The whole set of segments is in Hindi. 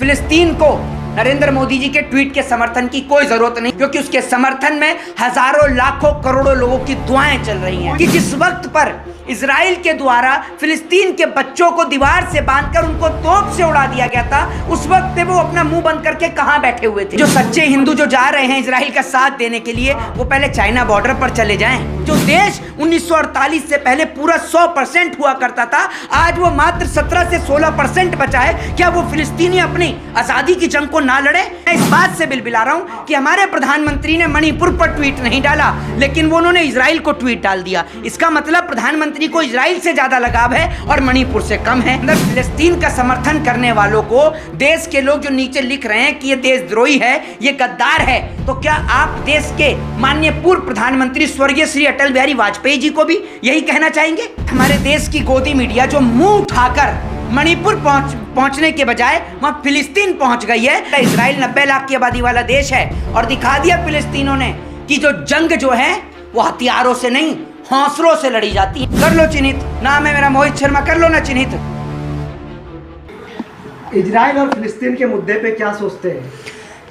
फिलिस्तीन को नरेंद्र मोदी जी के ट्वीट के समर्थन की कोई जरूरत नहीं, क्योंकि उसके समर्थन में हजारों लाखों करोड़ों लोगों की दुआएं चल रही हैं। कि जिस वक्त पर इजराइल के द्वारा फिलिस्तीन के बच्चों को दीवार से बांधकर उनको तोप से उड़ा दिया गया था, उस वक्त पे वो अपना मुंह बंद करके कहां बैठे हुए थे। जो सच्चे हिंदू जो जा रहे हैं इजराइल का साथ देने के लिए, वो पहले चाइना बॉर्डर पर चले जाएं। जो देश 1948 से पहले पूरा 100% हुआ करता था, आज वो मात्र 17 से 16% बचा है। क्या वो फिलिस्तीनी अपनी आजादी की जंग को ना लड़े? मैं इस बात से बिलबिला रहा हूं कि हमारे प्रधानमंत्री ने मणिपुर पर ट्वीट नहीं डाला, लेकिन वो उन्होंने इजराइल को ट्वीट डाल दिया। इसका मतलब प्रधानमंत्री को इजराइल से ज्यादा लगाव है और मणिपुर से कम है। अंदर फिलिस्तीन का समर्थन करने वालों को देश के लोग जो नीचे लिख रहे हैं कि ये देशद्रोही है, ये गद्दार है, तो क्या आप देश के माननीय पूर्व प्रधानमंत्री स्वर्गीय श्री अटल बिहारी वाजपेयी जी को भी यही कहना चाहेंगे? हमारे देश की गोदी मीडिया जो मुंह उठाकर मणिपुर पहुंचने के बजाय वहां फिलिस्तीन पहुंच गई है। इजराइल 90 लाख की आबादी वाला देश है और दिखा दिया फिलिस्तीनों ने कि जो जंग जो है वो हथियारों से नहीं, हौसलों से लड़ी जाती है। कर लो चिन्हित, नाम है मेरा मोहित शर्मा, कर लो ना चिन्हित। इजराइल और फिलिस्तीन के मुद्दे पे क्या सोचते हैं?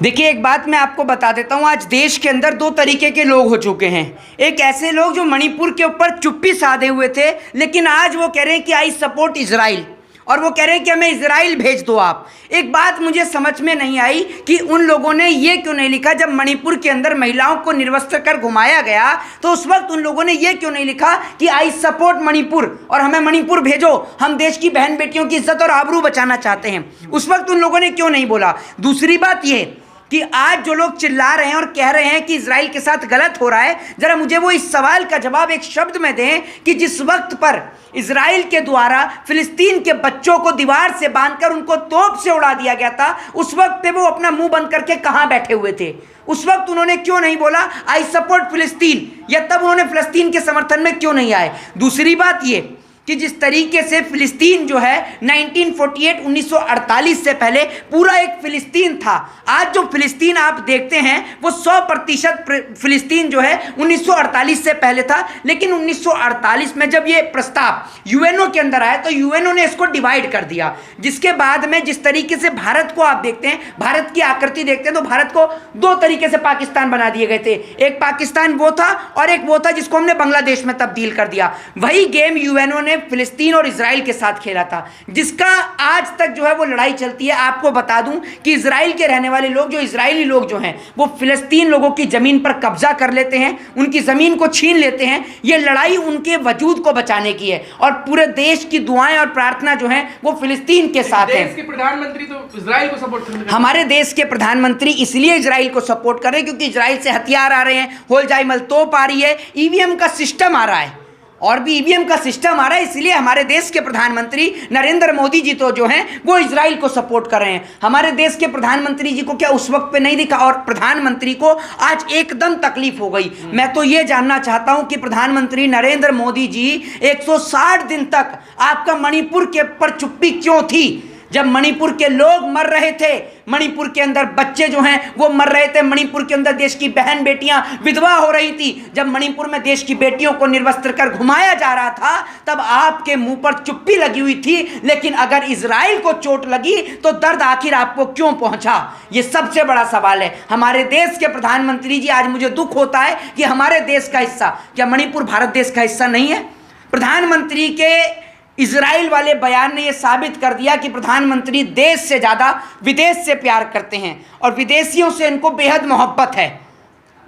देखिए, एक बात मैं आपको बता देता हूँ, आज देश के अंदर दो तरीके के लोग हो चुके हैं। एक ऐसे लोग जो मणिपुर के ऊपर चुप्पी साधे हुए थे, लेकिन आज वो कह रहे हैं कि आई सपोर्ट इजराइल, और वो कह रहे हैं कि हमें इजराइल भेज दो आप। एक बात मुझे समझ में नहीं आई कि उन लोगों ने ये क्यों नहीं लिखा, जब मणिपुर के अंदर महिलाओं को निर्वस्त्र कर घुमाया गया तो उस वक्त उन लोगों ने ये क्यों नहीं लिखा कि आई सपोर्ट मणिपुर और हमें मणिपुर भेजो, हम देश की बहन बेटियों की इज्जत और आबरू बचाना चाहते हैं। उस वक्त उन लोगों ने क्यों नहीं बोला? दूसरी बात ये कि आज जो लोग चिल्ला रहे हैं और कह रहे हैं कि इजराइल के साथ गलत हो रहा है, जरा मुझे वो इस सवाल का जवाब एक शब्द में दें कि जिस वक्त पर इजराइल के द्वारा फिलिस्तीन के बच्चों को दीवार से बांधकर उनको तोप से उड़ा दिया गया था, उस वक्त पे वो अपना मुंह बंद करके कहां बैठे हुए थे? उस वक्त उन्होंने क्यों नहीं बोला आई सपोर्ट फिलिस्तीन, या तब उन्होंने फिलिस्तीन के समर्थन में क्यों नहीं आए? दूसरी बात ये कि जिस तरीके से फिलिस्तीन जो है 1948 से पहले पूरा एक फिलिस्तीन था, आज जो फिलिस्तीन आप देखते हैं वो 100% फिलिस्तीन जो है 1948 से पहले था। लेकिन 1948 में जब ये प्रस्ताव यूएनओ के अंदर आया तो यूएनओ ने इसको डिवाइड कर दिया, जिसके बाद में जिस तरीके से भारत को आप देखते हैं, भारत की आकृति देखते हैं, तो भारत को दो तरीके से पाकिस्तान बना दिए गए थे। एक पाकिस्तान वो था और एक वो था जिसको हमने बांग्लादेश में तब्दील कर दिया। वही गेम यूएनओ ने फिलिस्तीन और इजराइल के साथ खेला था, जिसका आज तक जो है वो लड़ाई चलती है। आपको बता दूं कि इजराइल के रहने वाले लोग, जो इजरायली लोग जो हैं, वो फिलिस्तीन लोगों की जमीन पर कब्जा कर लेते हैं, उनकी जमीन को छीन लेते हैं। ये लड़ाई उनके वजूद को बचाने की है और पूरे देश की दुआएं और प्रार्थना जो है वो फिलिस्तीन के साथ है। देश के प्रधानमंत्री तो इजराइल को सपोर्ट कर रहे हैं। हमारे देश के प्रधानमंत्री इसलिए इजराइल को सपोर्ट कर रहे हैं क्योंकि इजराइल से हथियार आ रहे हैं, होलजाइमल तोप आ रही है, ईवीएम का सिस्टम आ रहा है, और भी ईवीएम का सिस्टम आ रहा है। इसलिए हमारे देश के प्रधानमंत्री नरेंद्र मोदी जी तो जो हैं वो इजराइल को सपोर्ट कर रहे हैं। हमारे देश के प्रधानमंत्री जी को क्या उस वक्त पे नहीं दिखा? और प्रधानमंत्री को आज एकदम तकलीफ हो गई। मैं तो ये जानना चाहता हूं कि प्रधानमंत्री नरेंद्र मोदी जी 160 दिन तक आपका मणिपुर के ऊपर चुप्पी क्यों थी? जब मणिपुर के लोग मर रहे थे, मणिपुर के अंदर बच्चे जो हैं वो मर रहे थे, मणिपुर के अंदर देश की बहन बेटियां विधवा हो रही थी, जब मणिपुर में देश की बेटियों को निर्वस्त्र कर घुमाया जा रहा था, तब आपके मुंह पर चुप्पी लगी हुई थी। लेकिन अगर इजराइल को चोट लगी तो दर्द आखिर आपको क्यों पहुंचा? ये सबसे बड़ा सवाल है। हमारे देश के प्रधानमंत्री जी, आज मुझे दुख होता है कि हमारे देश का हिस्सा, क्या मणिपुर भारत देश का हिस्सा नहीं है? प्रधानमंत्री के इजराइल वाले बयान ने यह साबित कर दिया कि प्रधानमंत्री देश से ज्यादा विदेश से प्यार करते हैं और विदेशियों से इनको बेहद मोहब्बत है।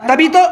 तभी तो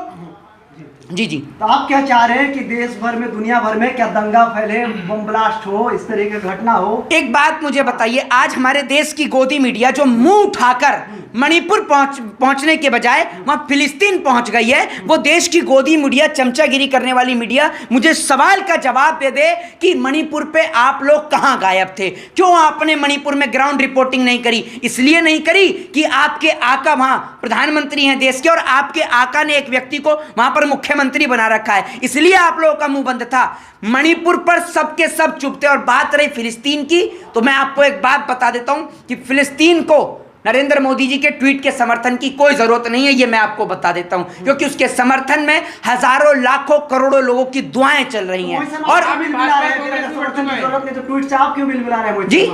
जी तो आप क्या चाह रहे हैं कि देश भर में, दुनिया भर में क्या दंगा फैले, बम ब्लास्ट हो, इस तरह की घटना हो? एक बात मुझे बताइए, आज हमारे देश की गोदी मीडिया जो मुंह उठाकर मणिपुर पहुंचने के बजाय वहां फिलिस्तीन पहुंच गई है, वो देश की गोदी मीडिया, चमचागिरी करने वाली मीडिया, मुझे सवाल का जवाब दे दे कि मणिपुर पे आप लोग कहां गायब थे? क्यों आपने मणिपुर में ग्राउंड रिपोर्टिंग नहीं करी? इसलिए नहीं करी कि आपके आका वहां प्रधानमंत्री हैं देश के, और आपके आका ने एक व्यक्ति को वहां पर मुख्यमंत्री बना रखा है, इसलिए आप लोगों का मुंह बंद था। मणिपुर पर सबके सब चुप थे। और बात रही फिलिस्तीन की, तो मैं आपको एक बात बता देता हूं कि फिलिस्तीन को नरेंद्र मोदी जी के ट्वीट के समर्थन की कोई जरूरत नहीं है, ये मैं आपको बता देता हूं, क्योंकि उसके समर्थन में हजारों लाखों करोड़ों लोगों की दुआएं चल रही हैं। और जी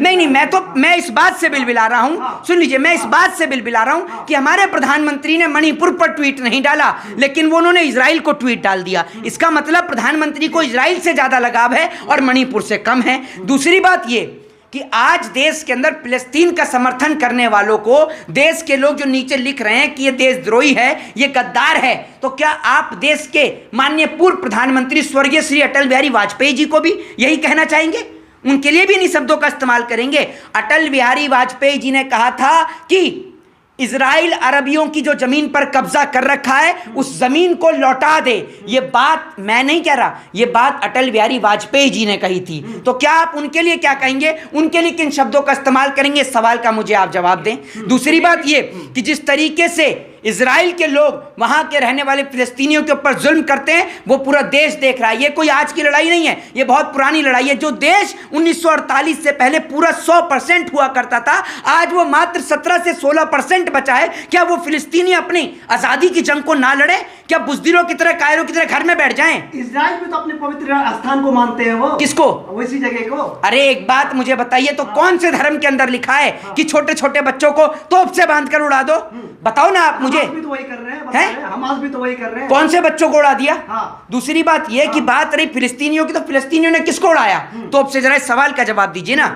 नहीं, मैं इस बात से बिलबिला रहा हूं, सुन लीजिए, मैं इस बात से बिलबिला रहा हूं कि हमारे प्रधानमंत्री ने मणिपुर पर ट्वीट नहीं डाला, लेकिन वो उन्होंने इजराइल को ट्वीट डाल दिया। इसका मतलब प्रधानमंत्री को इजराइल से ज्यादा लगाव है और मणिपुर से कम है। दूसरी बात ये कि आज देश के अंदर फिलिस्तीन का समर्थन करने वालों को देश के लोग जो नीचे लिख रहे हैं कि ये देशद्रोही है, ये गद्दार है, तो क्या आप देश के माननीय पूर्व प्रधानमंत्री स्वर्गीय श्री अटल बिहारी वाजपेयी जी को भी यही कहना चाहेंगे? उनके लिए भी इन्हीं शब्दों का इस्तेमाल करेंगे? अटल बिहारी वाजपेयी जी ने कहा था कि इजराइल अरबियों की जो जमीन पर कब्जा कर रखा है उस जमीन को लौटा दे। ये बात मैं नहीं कह रहा, ये बात अटल बिहारी वाजपेयी जी ने कही थी। तो क्या आप उनके लिए क्या कहेंगे, उनके लिए किन शब्दों का इस्तेमाल करेंगे? इस सवाल का मुझे आप जवाब दें। दूसरी बात ये कि जिस तरीके से इजराइल के लोग वहां के रहने वाले फिलिस्तीनियों के ऊपर जुल्म करते हैं वो पूरा देश देख रहा है। ये कोई आज की लड़ाई नहीं है, ये बहुत पुरानी लड़ाई है। जो देश 1948 से पहले पूरा 100% हुआ करता था, आज वो मात्र 17 से 16% बचा है। क्या वो फिलिस्तीनी अपनी आजादी की जंग को ना लड़े? क्या बुज़दिलों की तरह, कायरों की तरह घर में बैठ जाएं? इजराइल में तो अपने पवित्र स्थान को मानते हैं वो। किसको? वैसी जगह को। अरे एक बात मुझे बताइए, तो कौन से धर्म के अंदर लिखा है कि छोटे छोटे बच्चों को तोप से बांधकर उड़ा दो? बताओ ना आप मुझे। हमास भी तो वही कर रहे हैं, हमास भी तो वही कर रहे हैं। कौन से बच्चों को उड़ा दिया? हाँ। दूसरी बात यह कि बात रही फिलिस्तीनियों की, तो फिलिस्तीनियों ने किसको उड़ाया? तोप से? जरा इस सवाल का जवाब दीजिए ना।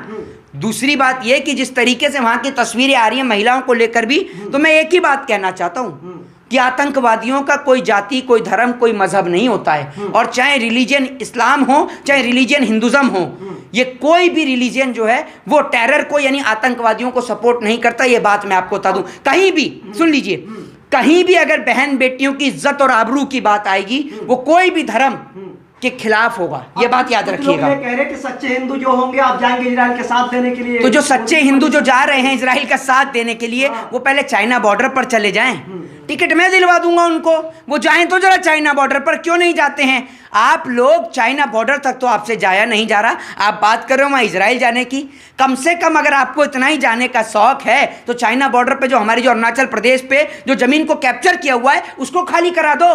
दूसरी बात यह कि जिस तरीके से वहां की तस्वीरें आ रही हैं महिलाओं को लेकर भी, तो मैं एक ही बात कहना चाहता हूं कि आतंकवादियों का कोई जाति, कोई धर्म, कोई मजहब नहीं होता है। और चाहे रिलीजन इस्लाम हो, चाहे रिलीजन हिंदुज्म हो, ये कोई भी रिलीजन जो है वो टेरर को यानी आतंकवादियों को सपोर्ट नहीं करता। ये बात मैं आपको बता दूं। कहीं भी सुन लीजिए, कहीं भी अगर बहन बेटियों की इज्जत और आबरू की बात आएगी, वो कोई भी धर्म के खिलाफ होगा। ये बात याद रखिएगा। ये कह रहे हैं कि सच्चे हिंदू जो होंगे आप जाएंगे इजराइल के साथ देने के लिए। तो जो सच्चे हिंदू जो जा रहे हैं इजराइल का साथ देने के लिए, वो पहले चाइना बॉर्डर पर चले जाएं। टिकट मैं दिलवा दूंगा उनको, वो जाएं तो जरा चाइना बॉर्डर पर। क्यों नहीं जाते हैं आप लोग? चाइना बॉर्डर तक तो आपसे जाया नहीं जा रहा, आप बात कर रहे हो वहां इजराइल जाने की। कम से कम अगर आपको इतना ही जाने का शौक है तो चाइना बॉर्डर पे जो हमारी जो अरुणाचल प्रदेश पे जो जमीन को कैप्चर किया हुआ है उसको खाली करा दो।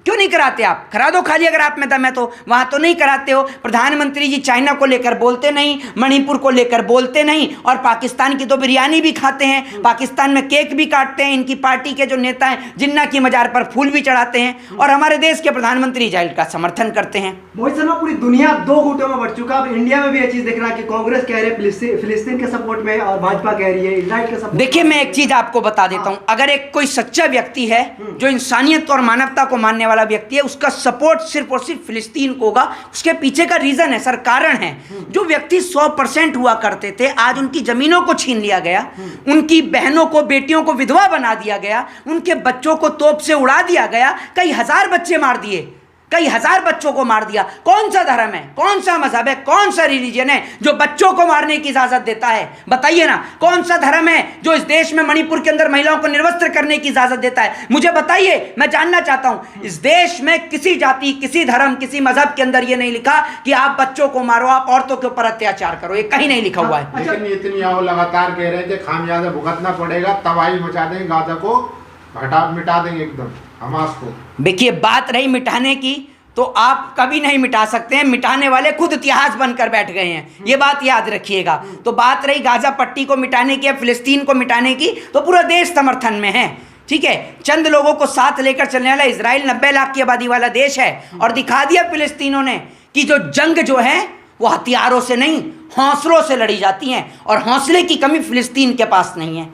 क्यों नहीं कराते आप? करा दो खाली, अगर आप में दम है तो। वहां तो नहीं कराते हो। प्रधानमंत्री जी चाइना को लेकर बोलते नहीं, मणिपुर को लेकर बोलते नहीं, और पाकिस्तान की तो बिरयानी भी खाते हैं, पाकिस्तान में केक भी काटते हैं। इनकी पार्टी के जो नेता हैं जिन्ना की मजार पर फूल भी चढ़ाते हैं, और हमारे देश के प्रधानमंत्री इजराइल का समर्थन करते हैं। मोहित शर्मा, पूरी दुनिया दो गुटों में बढ़ चुका। अब इंडिया में भी ये चीज देख रहा है कि कांग्रेस कह रही है फिलिस्तीन के सपोर्ट में और भाजपा कह रही है इजराइल के सपोर्ट। देखिए मैं एक चीज आपको बता देता हूं, अगर एक कोई सच्चा व्यक्ति है जो इंसानियत और मानवता को मानने वाला व्यक्ति है, उसका सपोर्ट सिर्फ और सिर्फ फिलिस्तीन को होगा। उसके पीछे का रीजन है, सर, कारण है। जो व्यक्ति 100% हुआ करते थे, आज उनकी जमीनों को छीन लिया गया, उनकी बहनों को, बेटियों को विधवा बना दिया गया, उनके बच्चों को तोप से उड़ा दिया गया, कई हजार बच्चे मार दिए, कई हजार बच्चों को मार दिया। कौन सा धर्म है, कौन सा मजहब है, कौन सा रिलीजन है जो बच्चों को मारने की इजाजत देता है? बताइए ना। कौन सा धर्म है जो इस देश में मणिपुर के अंदर महिलाओं को निर्वस्त्र करने की इजाजत देता है? मुझे बताइए, मैं जानना चाहता हूं। इस देश में किसी जाति, किसी धर्म, किसी मजहब के अंदर यह नहीं लिखा कि आप बच्चों को मारो, आप औरतों के ऊपर अत्याचार करो। ये कहीं नहीं लिखा हुआ है। लेकिन इतनी आओ लगातार कह रहे थे खामियाजा भुगतना पड़ेगा, तबाही मचा देंगे, गाजा को मिटा देंगे एकदम, हमास को। देखिए बात रही मिटाने की, तो आप कभी नहीं मिटा सकते हैं। मिटाने वाले खुद इतिहास बनकर बैठ गए हैं, ये बात याद रखिएगा। तो बात रही गाजा पट्टी को मिटाने की या फिलिस्तीन को मिटाने की, तो पूरा देश समर्थन में है। ठीक है, चंद लोगों को साथ लेकर चलने वाला इजराइल 90 लाख की आबादी वाला देश है, और दिखा दिया फिलिस्तीनों ने कि जो जंग जो है वो हथियारों से नहीं, हौसलों से लड़ी जाती हैं, और हौसले की कमी फिलिस्तीन के पास नहीं है।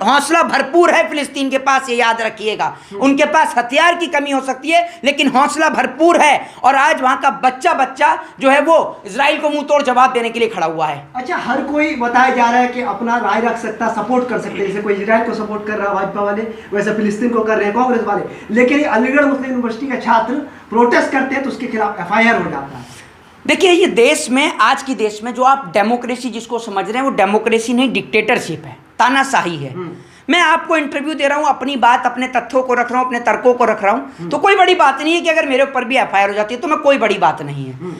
हौसला भरपूर है फिलिस्तीन के पास, ये याद रखिएगा। उनके पास हथियार की कमी हो सकती है, लेकिन हौसला भरपूर है। और आज वहां का बच्चा बच्चा जो है वो इजराइल को मुंह तोड़ जवाब देने के लिए खड़ा हुआ है। अच्छा, हर कोई बताया जा रहा है कि अपना राय रख सकता, सपोर्ट कर सकते हैं। जैसे कोई इजराइल को सपोर्ट कर रहा है भाजपा वाले, वैसे फिलिस्तीन को कर रहे हैं कांग्रेस वाले। लेकिन अलीगढ़ मुस्लिम यूनिवर्सिटी के छात्र प्रोटेस्ट करते हैं तो उसके खिलाफ FIR हो जाता है। देखिए ये देश में, आज की देश में जो आप डेमोक्रेसी जिसको समझ रहे हैं, वो डेमोक्रेसी नहीं, डिक्टेटरशिप है, तानाशाही है। मैं आपको इंटरव्यू दे रहा हूं, अपनी बात, अपने तथ्यों को रख रहा हूं, अपने तर्कों को रख रहा हूं, तो कोई बड़ी बात नहीं है कि अगर मेरे ऊपर भी FIR हो जाती है तो मैं, कोई बड़ी बात नहीं है।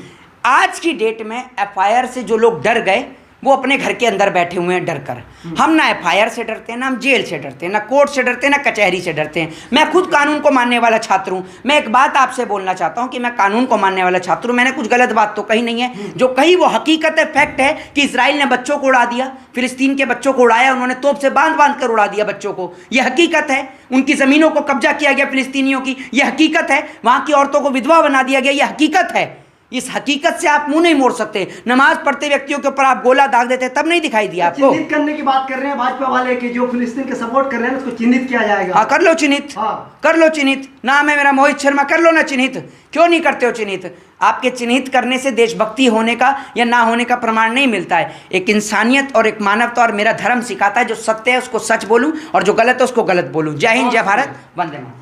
आज की डेट में FIR से जो लोग डर गए, वो अपने घर के अंदर बैठे हुए हैं डर कर। हम ना FIR से डरते हैं, ना हम जेल से डरते हैं, ना कोर्ट से डरते हैं, ना कचहरी से डरते हैं। मैं खुद कानून को मानने वाला छात्र हूँ। मैं एक बात आपसे बोलना चाहता हूँ कि मैं कानून को मानने वाला छात्र हूँ। मैंने कुछ गलत बात तो कही नहीं है। जो कही वो हकीकत है, फैक्ट है कि इजराइल ने बच्चों को उड़ा दिया, फिलिस्तीन के बच्चों को उड़ाया, उन्होंने तोप से बांध बांध कर उड़ा दिया बच्चों को। यह हकीकत है। उनकी ज़मीनों को कब्जा किया गया फिलिस्तीनियों की, यह हकीकत है। वहाँ की औरतों को विधवा बना दिया गया, यह हकीकत है। इस हकीकत से आप मुंह नहीं मोड़ सकते। नमाज पढ़ते व्यक्तियों के ऊपर आप गोला दाग देते, तब नहीं दिखाई दिया आपको? चिन्हित करने की बात कर रहे हैं भाजपा वाले कि जो फिलिस्तीन के सपोर्ट कर रहे हैं उसको चिन्हित किया जाएगा। हाँ, कर लो चिन्हित। हाँ। कर लो चिन्हित। नाम है मेरा मोहित शर्मा, कर लो ना चिन्हित। क्यों नहीं करते हो चिन्हित? आपके चिन्हित करने से देशभक्ति होने का या ना होने का प्रमाण नहीं मिलता है। एक इंसानियत और एक मानवता और मेरा धर्म सिखाता है जो सत्य है उसको सच बोलूं और जो गलत है उसको गलत बोलूं। जय हिंद, जय भारत, वंदे मातरम।